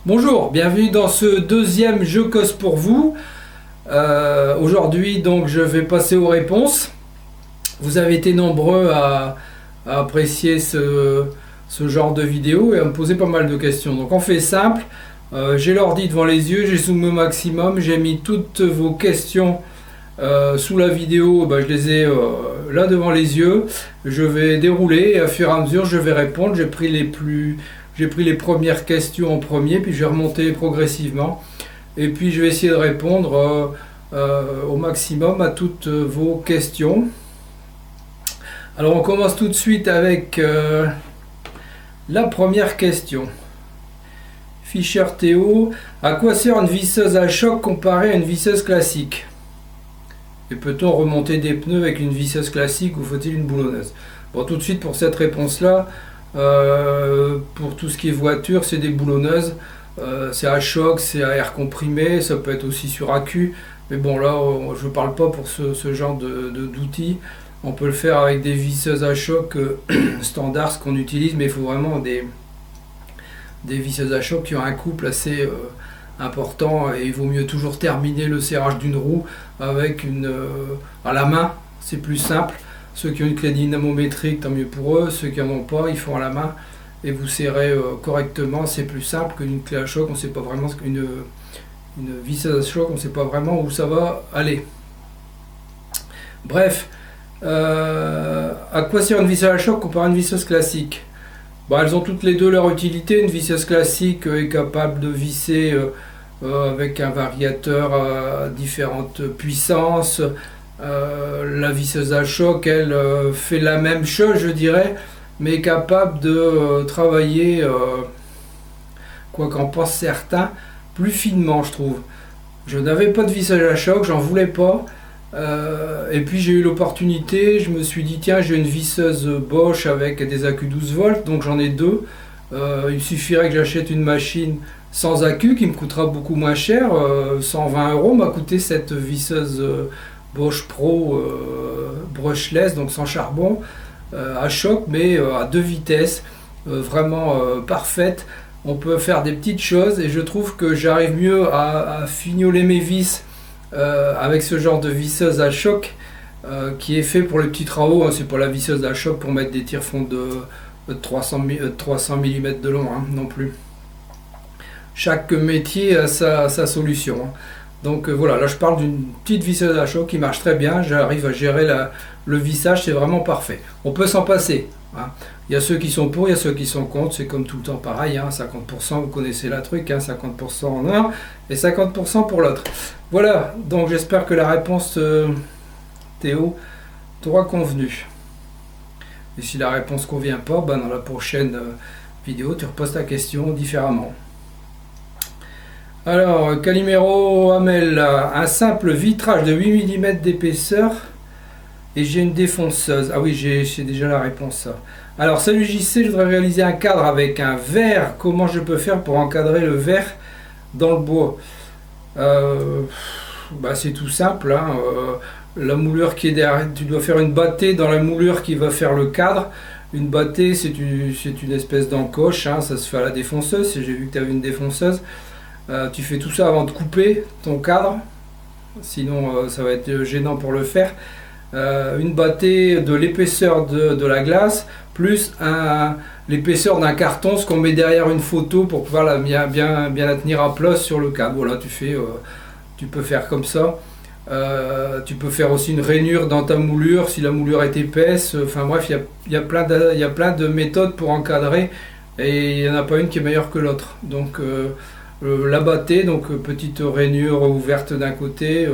Bonjour, bienvenue dans ce deuxième Je cause pour vous. Aujourd'hui, donc, je vais passer aux réponses. Vous avez été nombreux à apprécier ce genre de vidéo et à me poser pas mal de questions. Donc, on fait simple. J'ai l'ordi devant les yeux, j'ai zoomé au maximum, j'ai mis toutes vos questions sous la vidéo. Je les ai là devant les yeux. Je vais dérouler et à fur et à mesure, je vais répondre. J'ai pris les premières questions en premier, puis je vais remonter progressivement. Et puis je vais essayer de répondre au maximum à toutes vos questions. Alors on commence tout de suite avec la première question. Fischer Théo, à quoi sert une visseuse à choc comparée à une visseuse classique? Et peut-on remonter des pneus avec une visseuse classique ou faut-il une boulonneuse? Bon, tout de suite pour cette réponse-là, pour tout ce qui est voiture, c'est des boulonneuses. C'est à choc, c'est à air comprimé, ça peut être aussi sur accu. Mais bon, là, je ne parle pas pour ce genre d'outils. On peut le faire avec des visseuses à choc standard, ce qu'on utilise, mais il faut vraiment des visseuses à choc qui ont un couple assez important. Et il vaut mieux toujours terminer le serrage d'une roue avec à la main, c'est plus simple. Ceux qui ont une clé dynamométrique, tant mieux pour eux. Ceux qui n'en ont pas, ils font à la main et vous serrez correctement. C'est plus simple qu'une clé à choc. On sait pas vraiment une visseuse à choc, on ne sait pas vraiment où ça va aller. Bref, à quoi sert une visseuse à choc comparé à une visseuse classique? Elles ont toutes les deux leur utilité. Une visseuse classique est capable de visser avec un variateur à différentes puissances. La visseuse à choc, elle fait la même chose, je dirais, mais est capable de travailler, quoi qu'en pensent certains, plus finement, je trouve. Je n'avais pas de visseuse à choc, j'en voulais pas. Et puis j'ai eu l'opportunité, je me suis dit tiens, j'ai une visseuse Bosch avec des accus 12 volts, donc j'en ai deux. Il suffirait que j'achète une machine sans accu qui me coûtera beaucoup moins cher. 120 € m'a coûté cette visseuse Bosch Pro brushless, donc sans charbon, à choc, mais à deux vitesses, vraiment parfaite. On peut faire des petites choses et je trouve que j'arrive mieux à fignoler mes vis avec ce genre de visseuse à choc qui est fait pour les petits travaux. Hein. C'est pas la visseuse à choc pour mettre des tire-fonds de 300 mm de long, hein, non plus. Chaque métier a sa solution. Hein. Donc voilà, là je parle d'une petite visseuse à choc qui marche très bien. J'arrive à gérer le vissage, c'est vraiment parfait. On peut s'en passer. Hein. Il y a ceux qui sont pour, il y a ceux qui sont contre, c'est comme tout le temps pareil, hein, 50%, vous connaissez la truc, hein, 50% en un et 50% pour l'autre. Voilà, donc j'espère que la réponse, Théo, t'aura convenu. Et si la réponse ne convient pas, dans la prochaine vidéo, tu reposes ta question différemment. Alors, Calimero Amel, un simple vitrage de 8 mm d'épaisseur et j'ai une défonceuse. Ah oui, j'ai déjà la réponse. Alors, salut JC, je voudrais réaliser un cadre avec un verre. Comment je peux faire pour encadrer le verre dans le bois? C'est tout simple. Hein. La moulure qui est derrière, tu dois faire une battée dans la moulure qui va faire le cadre. Une battée, c'est une espèce d'encoche. Hein. Ça se fait à la défonceuse. J'ai vu que tu avais une défonceuse. Tu fais tout ça avant de couper ton cadre. Sinon, ça va être gênant pour le faire. Une battée de l'épaisseur de la glace plus l'épaisseur d'un carton, ce qu'on met derrière une photo pour pouvoir bien la tenir à plat sur le cadre. Voilà, tu peux faire comme ça. Tu peux faire aussi une rainure dans ta moulure si la moulure est épaisse. Enfin bref, il y a plein de méthodes pour encadrer et il n'y en a pas une qui est meilleure que l'autre. Donc la battée, donc petite rainure ouverte d'un côté,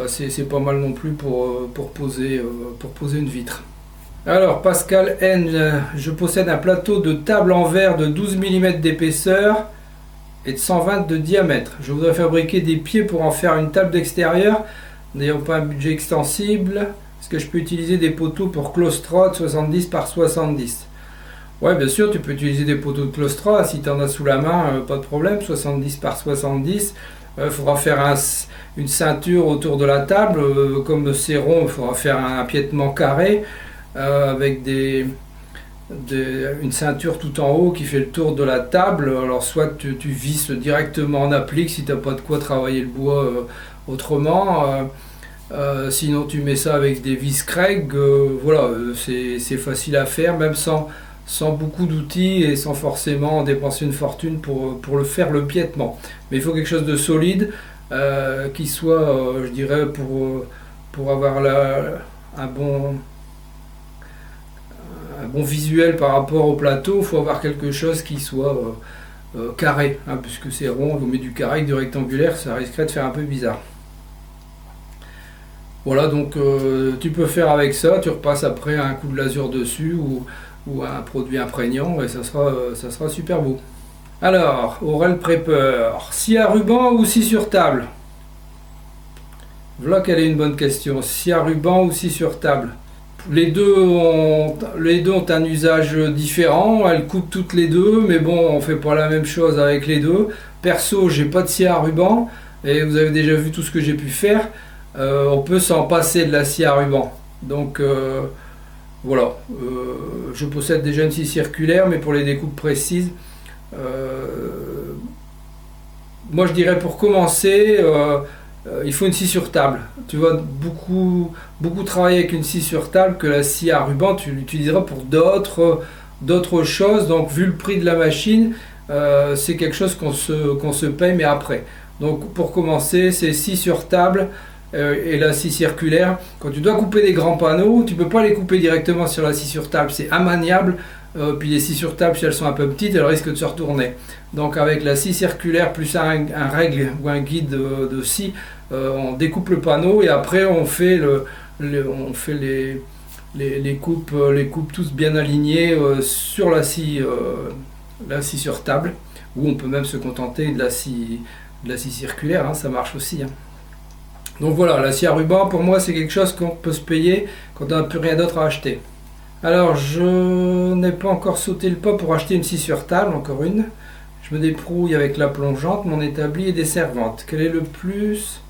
c'est pas mal non plus pour poser une vitre. Alors Pascal N, je possède un plateau de table en verre de 12 mm d'épaisseur et de 120 de diamètre. Je voudrais fabriquer des pieds pour en faire une table d'extérieur, n'ayant pas un budget extensible. Est-ce que je peux utiliser des poteaux pour claustrode 70 par 70? Ouais, bien sûr, tu peux utiliser des poteaux de claustrode si tu en as sous la main, pas de problème, 70 par 70. Il faudra faire une ceinture autour de la table, comme c'est rond, il faudra faire un piétement carré avec une ceinture tout en haut qui fait le tour de la table. Alors soit tu visses directement en applique si tu n'as pas de quoi travailler le bois autrement. Sinon tu mets ça avec des vis Craig. Voilà, c'est facile à faire, même sans beaucoup d'outils et sans forcément dépenser une fortune pour le faire le piétement. Mais il faut quelque chose de solide qui soit, je dirais, pour avoir un bon visuel par rapport au plateau. Il faut avoir quelque chose qui soit carré, hein, puisque c'est rond, vous mettez du carré avec du rectangulaire, ça risquerait de faire un peu bizarre. Voilà, donc tu peux faire avec ça, tu repasses après un coup de lasure dessus ou un produit imprégnant et ça sera super beau. Alors, Aurel Prepper, scie à ruban ou scie sur table? Voilà quelle est une bonne question. Scie à ruban ou scie sur table? Les deux ont un usage différent, elles coupent toutes les deux, mais bon, on fait pas la même chose avec les deux. Perso, j'ai pas de scie à ruban et vous avez déjà vu tout ce que j'ai pu faire. On peut s'en passer de la scie à ruban. Donc voilà, je possède déjà une scie circulaire, mais pour les découpes précises, moi je dirais pour commencer, il faut une scie sur table. Tu vas beaucoup travailler avec une scie sur table que la scie à ruban, tu l'utiliseras pour d'autres choses. Donc vu le prix de la machine, c'est quelque chose qu'on se paye, mais après. Donc pour commencer, c'est scie sur table. Et la scie circulaire, quand tu dois couper des grands panneaux, tu ne peux pas les couper directement sur la scie sur table, c'est immaniable. Puis les scies sur table, si elles sont un peu petites, elles risquent de se retourner. Donc avec la scie circulaire plus un règle ou un guide de scie, on découpe le panneau et après on fait les coupes tous bien alignées sur la scie sur table, ou on peut même se contenter de la scie circulaire, hein, ça marche aussi. Hein. Donc voilà, la scie à ruban pour moi c'est quelque chose qu'on peut se payer quand on n'a plus rien d'autre à acheter. Alors je n'ai pas encore sauté le pas pour acheter une scie sur table, encore une. Je me débrouille avec la plongeante, mon établi et des servantes. Quel est le plus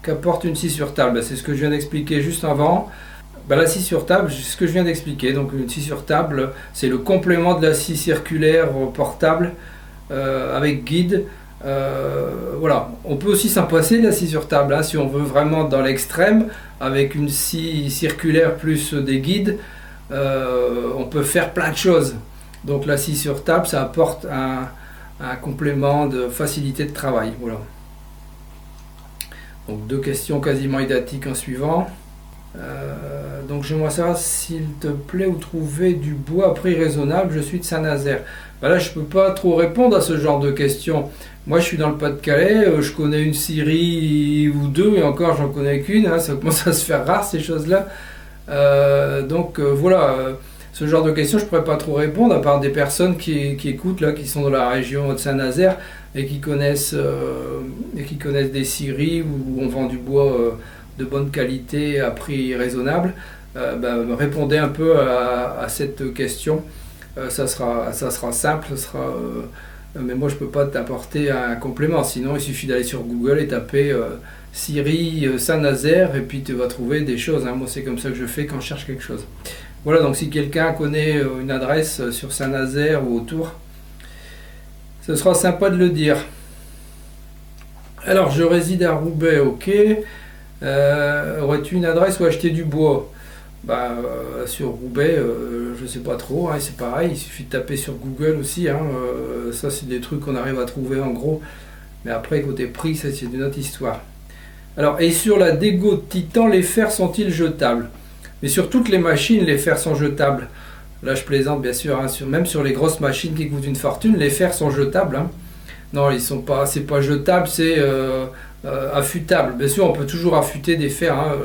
qu'apporte une scie sur table? C'est ce que je viens d'expliquer juste avant. La scie sur table, c'est ce que je viens d'expliquer. Donc une scie sur table, c'est le complément de la scie circulaire portable avec guide. Voilà, on peut aussi s'en passer de la scie sur table, hein, si on veut vraiment dans l'extrême, avec une scie circulaire plus des guides, on peut faire plein de choses. Donc la scie sur table, ça apporte un complément de facilité de travail. Voilà. Donc deux questions quasiment identiques en suivant. Donc j'aimerais savoir s'il te plaît où trouver du bois à prix raisonnable, je suis de Saint-Nazaire. Là je peux pas trop répondre à ce genre de questions. Moi je suis dans le Pas-de-Calais, je connais une scierie ou deux et encore j'en connais qu'une, hein, ça commence à se faire rare ces choses là. Donc voilà, ce genre de questions je pourrais pas trop répondre à part des personnes qui écoutent là, qui sont dans la région de Saint-Nazaire et qui connaissent des scieries où on vend du bois de bonne qualité à prix raisonnable. Répondez un peu à cette question. Ça sera simple, mais moi je peux pas t'apporter un complément, sinon il suffit d'aller sur Google et taper scierie Saint-Nazaire et puis tu vas trouver des choses, hein. Moi c'est comme ça que je fais quand je cherche quelque chose. Voilà, donc si quelqu'un connaît une adresse sur Saint-Nazaire ou autour, ce sera sympa de le dire. Alors je réside à Roubaix, ok. Aurais-tu une adresse où acheter du bois? Sur Roubaix, je sais pas trop, hein, c'est pareil, il suffit de taper sur Google aussi, hein, ça c'est des trucs qu'on arrive à trouver en gros, mais après côté prix, ça c'est une autre histoire. Alors, et sur la Dego Titan, les fers sont-ils jetables? Mais sur toutes les machines, les fers sont jetables. Là je plaisante bien sûr, hein, même sur les grosses machines qui coûtent une fortune, les fers sont jetables. Hein. Non, c'est pas jetable, c'est affûtable. Bien sûr, on peut toujours affûter des fers. Hein.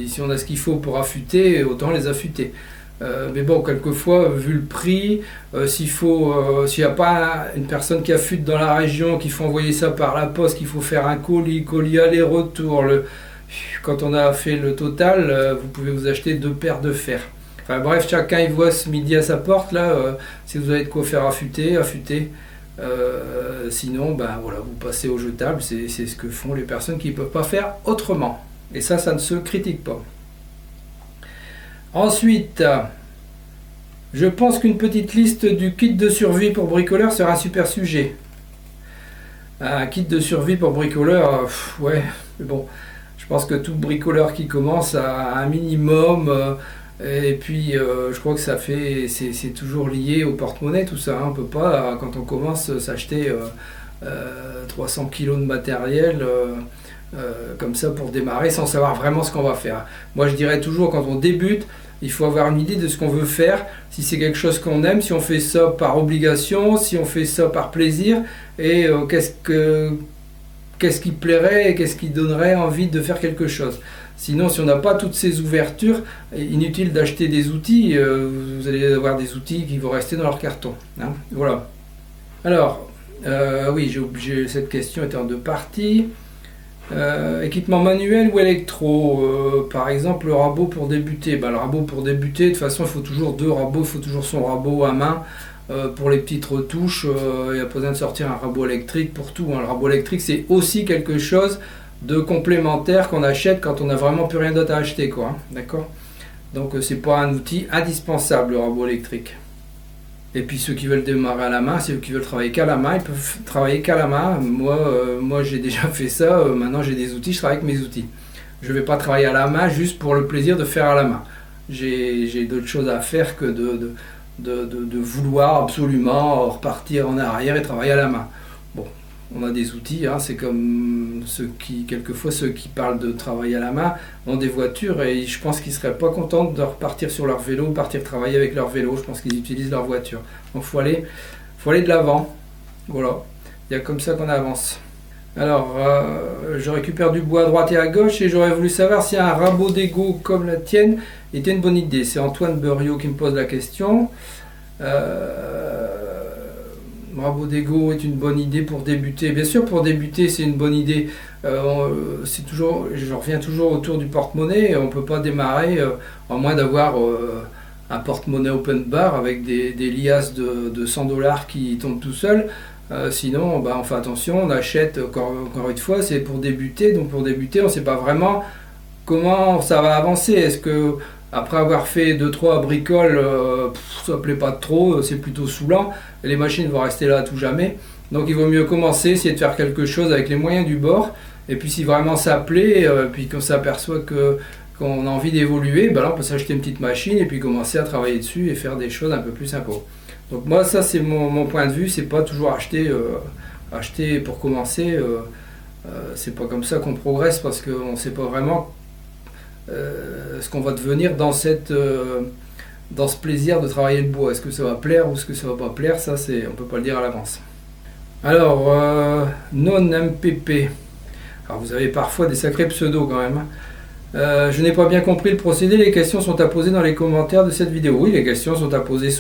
Si on a ce qu'il faut pour affûter, autant les affûter. Mais bon, quelquefois, vu le prix, s'il n'y a pas une personne qui affûte dans la région, qu'il faut envoyer ça par la poste, qu'il faut faire un colis aller-retour. Quand on a fait le total, vous pouvez vous acheter 2 paires de fers. Enfin, bref, chacun il voit ce midi à sa porte. Là, si vous avez de quoi faire affûter. Sinon, voilà, vous passez au jetable, c'est ce que font les personnes qui ne peuvent pas faire autrement. Et ça ne se critique pas. Ensuite, Je pense qu'une petite liste du kit de survie pour bricoleur sera un super sujet. Un kit de survie pour bricoleur, ouais, mais bon, je pense que tout bricoleur qui commence a un minimum, et puis je crois que c'est toujours lié au porte-monnaie tout ça, hein. On peut pas, quand on commence, s'acheter 300 kilos de matériel comme ça pour démarrer sans savoir vraiment ce qu'on va faire. Moi je dirais toujours, quand on débute, il faut avoir une idée de ce qu'on veut faire, si c'est quelque chose qu'on aime, si on fait ça par obligation, si on fait ça par plaisir, et qu'est-ce qui plairait et qu'est-ce qui donnerait envie de faire quelque chose. Sinon, si on n'a pas toutes ces ouvertures, inutile d'acheter des outils, vous allez avoir des outils qui vont rester dans leur carton, hein. Voilà. Alors, oui, cette question était en deux parties. Équipement manuel ou électro, par exemple le rabot pour débuter. Le rabot pour débuter, de toute façon il faut toujours deux rabots, il faut toujours son rabot à main. Pour les petites retouches, il n'y a pas besoin de sortir un rabot électrique pour tout, hein. Le rabot électrique c'est aussi quelque chose de complémentaire qu'on achète quand on n'a vraiment plus rien d'autre à acheter, quoi, hein. D'accord? Donc c'est pas un outil indispensable, le rabot électrique. Et puis ceux qui veulent démarrer à la main, ceux qui veulent travailler qu'à la main, ils peuvent travailler qu'à la main. Moi j'ai déjà fait ça, maintenant j'ai des outils, je travaille avec mes outils. Je ne vais pas travailler à la main juste pour le plaisir de faire à la main. J'ai d'autres choses à faire que de vouloir absolument repartir en arrière et travailler à la main. Bon, on a des outils, hein, c'est comme quelquefois ceux qui parlent de travailler à la main ont des voitures et je pense qu'ils ne seraient pas contents de repartir sur leur vélo, partir travailler avec leur vélo. Je pense qu'ils utilisent leur voiture. Donc il faut aller de l'avant. Voilà, il y a comme ça qu'on avance. Alors, je récupère du bois à droite et à gauche et j'aurais voulu savoir si un rabot d'égo comme la tienne était une bonne idée. C'est Antoine Buriot qui me pose la question. Rabot d'égo est une bonne idée pour débuter. Bien sûr, pour débuter, c'est une bonne idée. Je reviens toujours autour du porte-monnaie. On ne peut pas démarrer à moins d'avoir un porte-monnaie open bar avec des liasses de 100 $ qui tombent tout seuls. Sinon, on fait attention, on achète, encore une fois, c'est pour débuter. Donc pour débuter, on ne sait pas vraiment comment ça va avancer. Est-ce que après avoir fait 2-3 bricoles, ça ne plaît pas trop, c'est plutôt saoulant, et les machines vont rester là à tout jamais. Donc il vaut mieux commencer, essayer de faire quelque chose avec les moyens du bord, et puis si vraiment ça plaît, puis qu'on s'aperçoit qu'on a envie d'évoluer, là on peut s'acheter une petite machine et puis commencer à travailler dessus et faire des choses un peu plus sympas. Donc moi ça c'est mon point de vue, c'est pas toujours acheter pour commencer, c'est pas comme ça qu'on progresse parce qu'on ne sait pas vraiment ce qu'on va devenir dans ce plaisir de travailler le bois. Est-ce que ça va plaire ou est-ce que ça va pas plaire? Ça, on peut pas le dire à l'avance. Alors, non-MPP. Alors, vous avez parfois des sacrés pseudos quand même, hein. Je n'ai pas bien compris le procédé. Les questions sont à poser dans les commentaires de cette vidéo. Oui, les questions sont à poser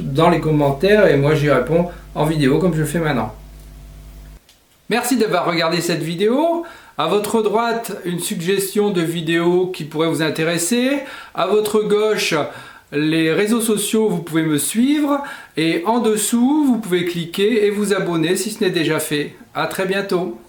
dans les commentaires et moi j'y réponds en vidéo comme je le fais maintenant. Merci d'avoir regardé cette vidéo. À votre droite, une suggestion de vidéo qui pourrait vous intéresser. À votre gauche, les réseaux sociaux, vous pouvez me suivre. Et en dessous, vous pouvez cliquer et vous abonner si ce n'est déjà fait. À très bientôt.